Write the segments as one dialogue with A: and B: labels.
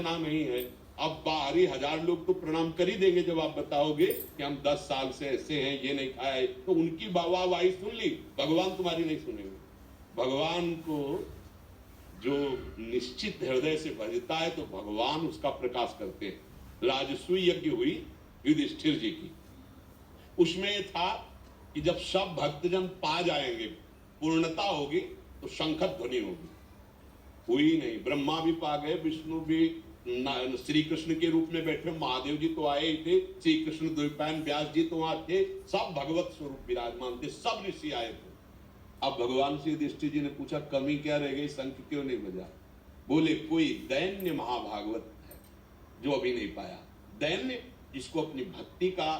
A: ना नहीं है। अब बाहरी 1000 लोग तो प्रणाम कर ही देंगे जब आप बताओगे कि हम 10 साल से ऐसे हैं, ये नहीं खाया है, तो उनकी वाहवाही सुन ली, भगवान तुम्हारी नहीं सुनेंगे। भगवान को जो निश्चित हृदय से भजता है तो भगवान उसका प्रकाश करते हैं। राजसूय यज्ञ हुई युधिष्ठिर जी की, उसमें यह था कि जब सब भक्तजन पा जाएंगे, पूर्णता होगी, तो शंखत ध्वनि होगी। हुई नहीं। ब्रह्मा भी पा गए, विष्णु भी श्री कृष्ण के रूप में बैठे, महादेव जी तो आए ही थे, श्री कृष्ण द्वैपायन व्यास जी तो वहां थे, सब भगवत स्वरूप विराजमान थे, सब ऋषि आए थे। अब भगवान से युधिष्ठिर जी ने पूछा कमी क्या रह गई, शंख क्यों नहीं बजा? बोले कोई दैन्य महाभागवत है जो अभी नहीं पाया। दैन्य जिसको अपनी भक्ति का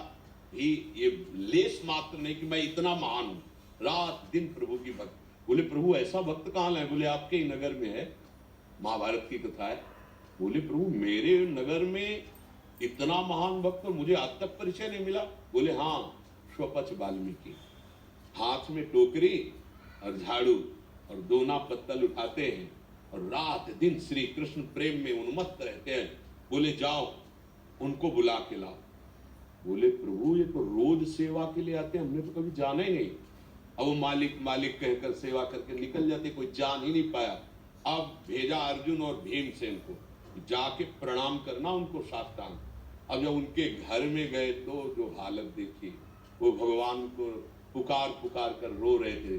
A: भी ये लेस मात्र नहीं कि मैं इतना महान हूं, रात दिन प्रभु की भक्ति। बोले प्रभु ऐसा भक्त कहां लाए? बोले आपके ही नगर में है, महाभारत की कथा है। बोले प्रभु मेरे नगर में इतना महान भक्त मुझे आज तक परिचय नहीं मिला। बोले हाँ, स्वपच वाल्मीकि, हाथ में टोकरी और झाड़ू और दोना पत्तल उठाते हैं और रात दिन श्री कृष्ण प्रेम में उन्मत्त रहते हैं। बोले जाओ उनको बुला के लाओ। बोले प्रभु ये तो रोज सेवा के लिए आते हैं, हमने तो कभी जाना ही नहीं। अब वो मालिक मालिक कहकर सेवा करके निकल जाते, कोई जान ही नहीं पाया। अब भेजा अर्जुन और भीमसेन को, जाके प्रणाम करना उनको साष्टांग। अब जब उनके घर में गए तो जो हालत देखी, वो भगवान को पुकार पुकार कर रो रहे थे।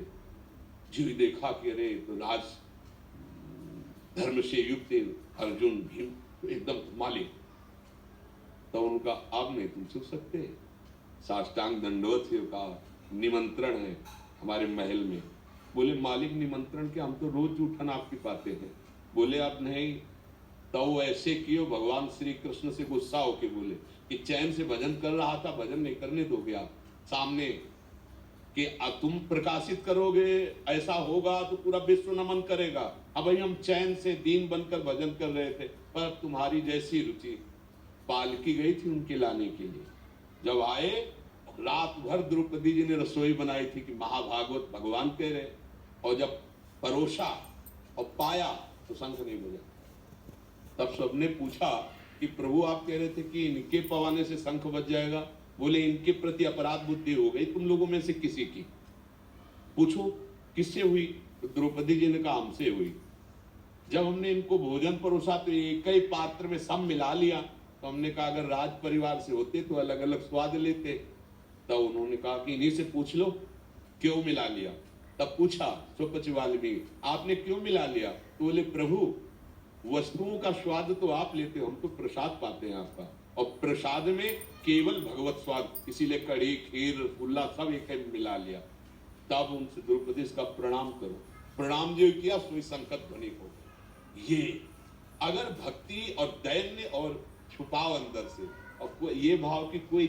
A: जी देखा कि अरे तो राज धर्म से युक्त अर्जुन भीम तो एकदम मालिक। तो उनका अब नहीं तुम सुन सकते, साष्टांग दंडवत से का निमंत्रण है हमारे महल में। बोले मालिक निमंत्रण के, हम तो रोज उठन आपकी पाते हैं। बोले आप नहीं, तो ऐसे कियो। भगवान श्री कृष्ण से गुस्सा होके बोले कि चैन से भजन कर रहा था, भजन नहीं करने दोगे आप सामने कि तुम प्रकाशित करोगे, ऐसा होगा तो पूरा विश्व नमन करेगा। अब भाई हम चैन से दीन बनकर भजन कर रहे थे, पर तुम्हारी जैसी रुचि। पालकी गई थी उनके लाने के लिए, जब आए रात भर द्रौपदी जी ने रसोई बनाई थी कि महाभागवत भगवान कह रहे, और जब परोसा और पाया तो शंख नहीं बजा। तब सबने पूछा कि प्रभु आप कह रहे थे कि इनके पवाने से शंख बज जाएगा। बोले इनके प्रति अपराध बुद्धि हो गई तुम लोगों में से किसी की, पूछो किससे हुई? तो द्रौपदी जी ने कहा हमसे हुई। जब हमने इनको भोजन परोसा तो एक ही पात्र में सब मिला लिया, तो हमने कहा अगर राज परिवार से होते तो अलग अलग स्वाद लेते। तब उन्होंने कहा कि इन्हीं से पूछ लो क्यों मिला लिया। तब पूछा स्वपच वाल्मीकि आपने क्यों मिला लिया? तो बोले प्रभु वस्तुओं का स्वाद तो आप लेते हो, हम तो प्रसाद पाते हैं आपका, और प्रसाद में केवल भगवत स्वाद, इसीलिए कढ़ी खीर रसगुल्ला सब एक मिला लिया। तब उनसे द्रौपदी का प्रणाम करो, प्रणाम जो किया सोई संकट ध्वनि हो। ये अगर भक्ति और दैन्य और छुपाव अंदर से और ये भाव की कोई